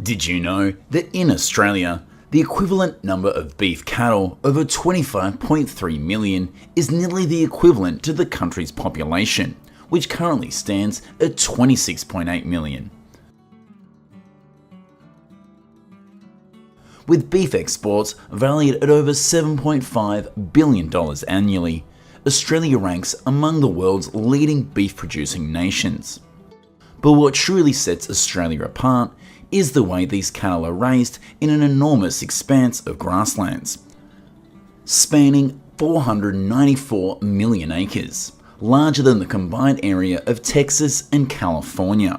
Did you know that in Australia, the equivalent number of beef cattle over 25.3 million is nearly the equivalent to the country's population, which currently stands at 26.8 million. With beef exports valued at over $7.5 billion annually, Australia ranks among the world's leading beef-producing nations. But what truly sets Australia apart is the way these cattle are raised in an enormous expanse of grasslands, spanning 494 million acres, larger than the combined area of Texas and California.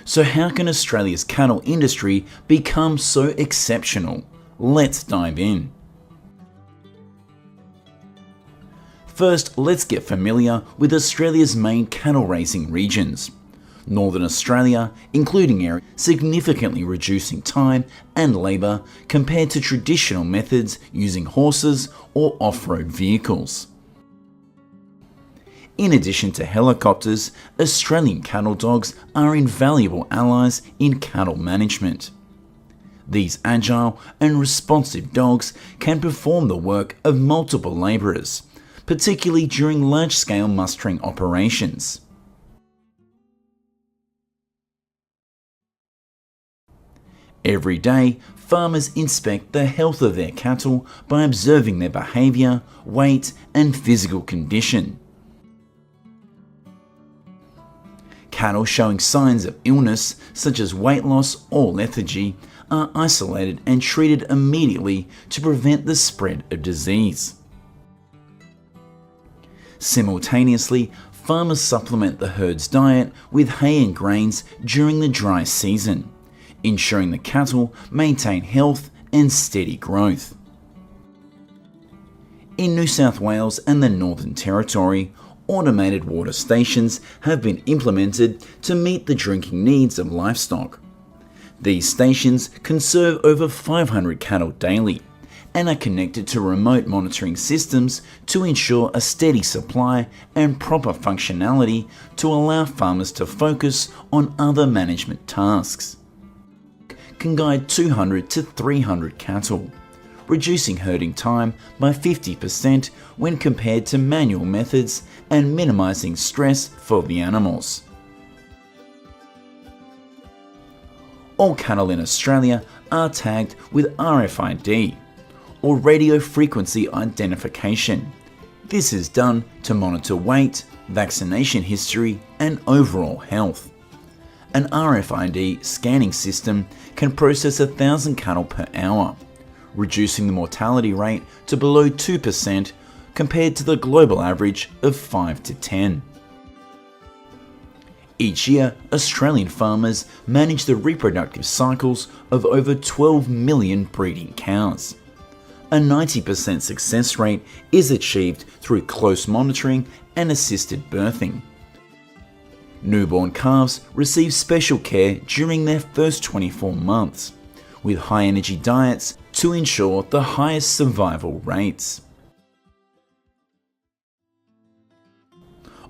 So how can Australia's cattle industry become so exceptional? Let's dive in. First, let's get familiar with Australia's main cattle raising regions. Northern Australia, including areas significantly reducing time and labour compared to traditional methods using horses or off-road vehicles. In addition to helicopters, Australian cattle dogs are invaluable allies in cattle management. These agile and responsive dogs can perform the work of multiple labourers, particularly during large-scale mustering operations. Every day, farmers inspect the health of their cattle by observing their behaviour, weight, and physical condition. Cattle showing signs of illness, such as weight loss or lethargy, are isolated and treated immediately to prevent the spread of disease. Simultaneously, farmers supplement the herd's diet with hay and grains during the dry season, ensuring the cattle maintain health and steady growth. In New South Wales and the Northern Territory, automated water stations have been implemented to meet the drinking needs of livestock. These stations can serve over 500 cattle daily and are connected to remote monitoring systems to ensure a steady supply and proper functionality to allow farmers to focus on other management tasks. Can guide 200 to 300 cattle, reducing herding time by 50% when compared to manual methods and minimizing stress for the animals. All cattle in Australia are tagged with RFID, or radio frequency identification. This is done to monitor weight, vaccination history, and overall health. An RFID scanning system can process 1,000 cattle per hour, reducing the mortality rate to below 2% compared to the global average of 5 to 10. Each year, Australian farmers manage the reproductive cycles of over 12 million breeding cows. A 90% success rate is achieved through close monitoring and assisted birthing. Newborn calves receive special care during their first 24 months, with high-energy diets to ensure the highest survival rates.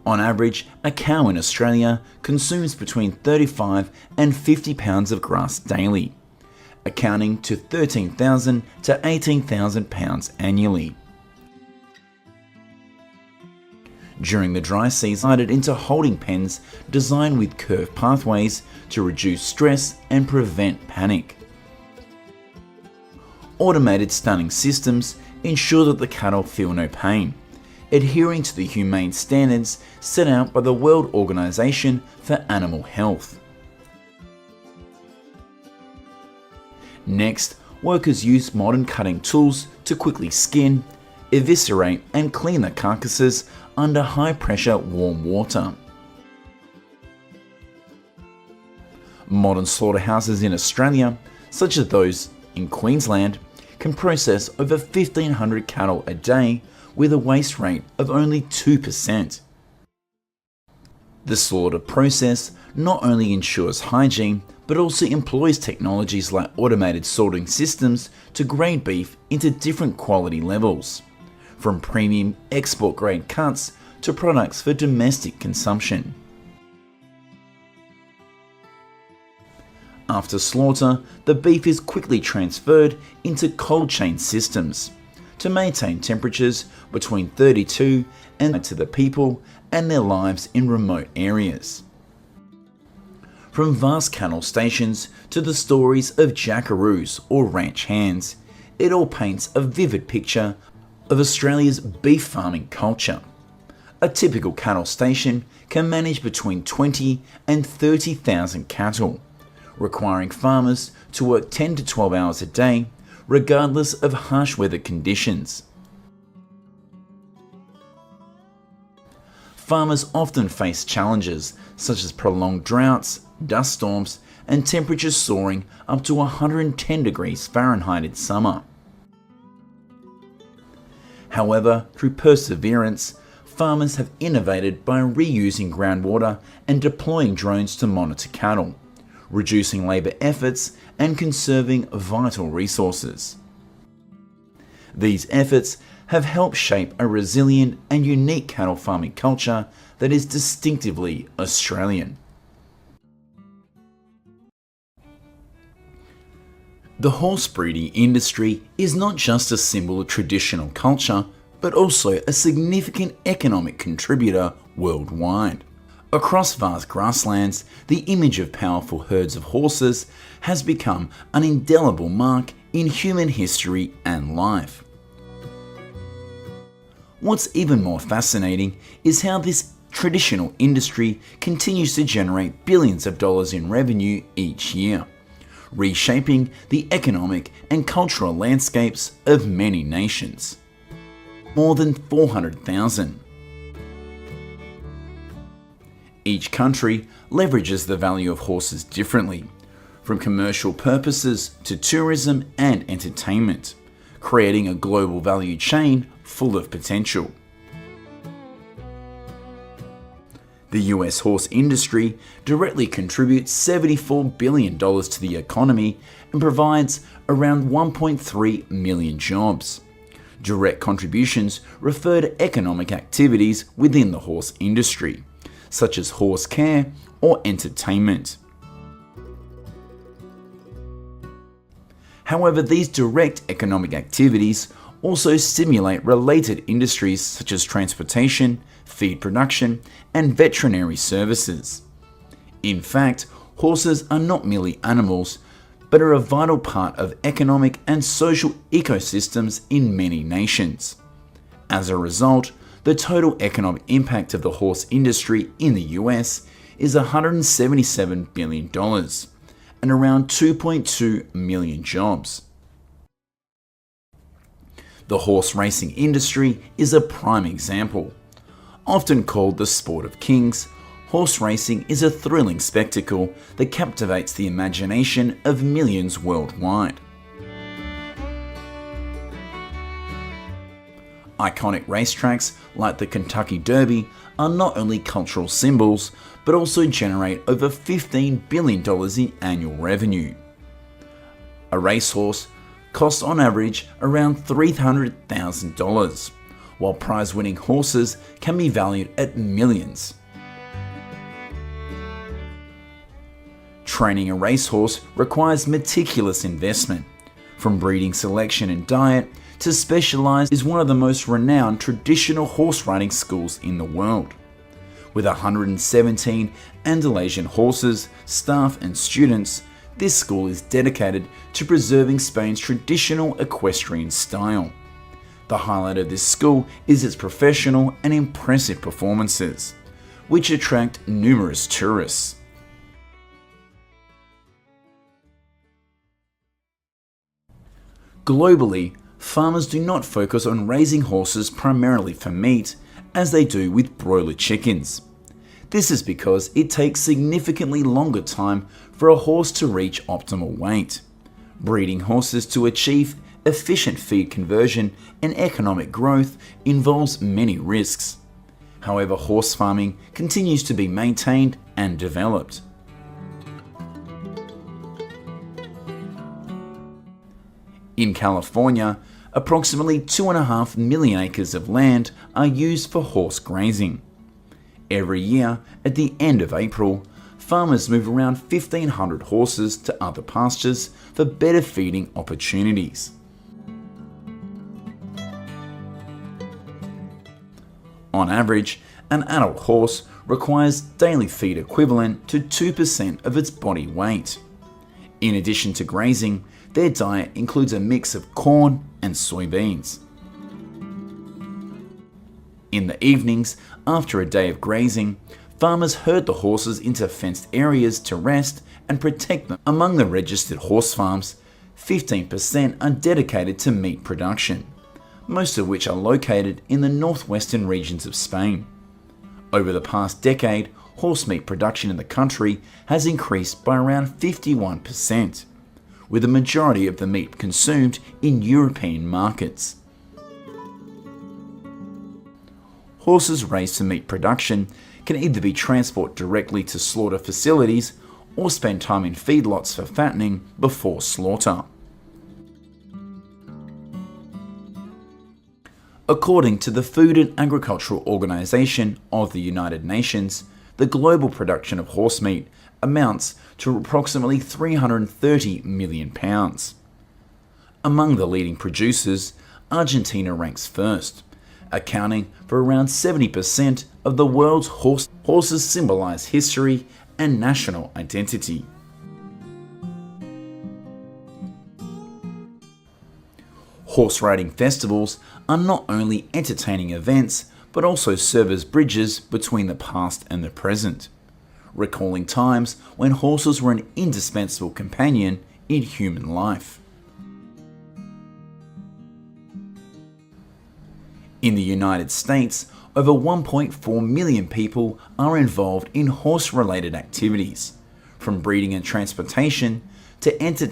On average, a cow in Australia consumes between 35 and 50 pounds of grass daily, accounting to 13,000 to 18,000 pounds annually. During the dry season, divided into holding pens designed with curved pathways to reduce stress and prevent panic. Automated stunning systems ensure that the cattle feel no pain, adhering to the humane standards set out by the World Organization for Animal Health. Next, workers use modern cutting tools to quickly skin, eviscerate and clean the carcasses under high-pressure warm water. Modern slaughterhouses in Australia, such as those in Queensland, can process over 1,500 cattle a day with a waste rate of only 2%. The slaughter process not only ensures hygiene, but also employs technologies like automated sorting systems to grade beef into different quality levels, from premium export-grade cuts to products for domestic consumption. After slaughter, the beef is quickly transferred into cold chain systems to maintain temperatures between 32 and to the people and their lives in remote areas. From vast cattle stations to the stories of jackaroos or ranch hands, it all paints a vivid picture of Australia's beef farming culture. A typical cattle station can manage between 20 and 30,000 cattle, requiring farmers to work 10 to 12 hours a day, regardless of harsh weather conditions. Farmers often face challenges such as prolonged droughts, dust storms, and temperatures soaring up to 110 degrees Fahrenheit in summer. However, through perseverance, farmers have innovated by reusing groundwater and deploying drones to monitor cattle, reducing labour efforts and conserving vital resources. These efforts have helped shape a resilient and unique cattle farming culture that is distinctively Australian. The horse breeding industry is not just a symbol of traditional culture, but also a significant economic contributor worldwide. Across vast grasslands, the image of powerful herds of horses has become an indelible mark in human history and life. What's even more fascinating is how this traditional industry continues to generate billions of dollars in revenue each year, reshaping the economic and cultural landscapes of many nations. More than 400,000. Each country leverages the value of horses differently, from commercial purposes to tourism and entertainment, creating a global value chain full of potential. The US horse industry directly contributes $74 billion to the economy and provides around 1.3 million jobs. Direct contributions refer to economic activities within the horse industry, such as horse care or entertainment. However, these direct economic activities also stimulate related industries such as transportation, feed production, and veterinary services. In fact, horses are not merely animals, but are a vital part of economic and social ecosystems in many nations. As a result, the total economic impact of the horse industry in the US is $177 billion and around 2.2 million jobs. The horse racing industry is a prime example. Often called the sport of kings, horse racing is a thrilling spectacle that captivates the imagination of millions worldwide. Iconic racetracks like the Kentucky Derby are not only cultural symbols, but also generate over $15 billion in annual revenue. A racehorse costs on average around $300,000, while prize-winning horses can be valued at millions. Training a racehorse requires meticulous investment. From breeding selection and diet to Specialized is one of the most renowned traditional horse riding schools in the world. With 117 Andalusian horses, staff and students, this school is dedicated to preserving Spain's traditional equestrian style. The highlight of this school is its professional and impressive performances, which attract numerous tourists. Globally, farmers do not focus on raising horses primarily for meat, as they do with broiler chickens. This is because it takes significantly longer time for a horse to reach optimal weight. Breeding horses to achieve efficient feed conversion and economic growth involves many risks. However, horse farming continues to be maintained and developed. In California, approximately 2.5 million acres of land are used for horse grazing. Every year, at the end of April, farmers move around 1,500 horses to other pastures for better feeding opportunities. On average, an adult horse requires daily feed equivalent to 2% of its body weight. In addition to grazing, their diet includes a mix of corn and soybeans. In the evenings, after a day of grazing, farmers herd the horses into fenced areas to rest and protect them. Among the registered horse farms, 15% are dedicated to meat production, most of which are located in the northwestern regions of Spain. Over the past decade, horse meat production in the country has increased by around 51%, with the majority of the meat consumed in European markets. Horses raised for meat production can either be transported directly to slaughter facilities or spend time in feedlots for fattening before slaughter. According to the Food and Agricultural Organization of the United Nations, the global production of horse meat amounts to approximately 330 million pounds. Among the leading producers, Argentina ranks first, accounting for around 70% of the world's horses symbolize history and national identity. Horse riding festivals are not only entertaining events, but also serve as bridges between the past and the present, recalling times when horses were an indispensable companion in human life. In the United States, over 1.4 million people are involved in horse-related activities, from breeding and transportation to entertainment.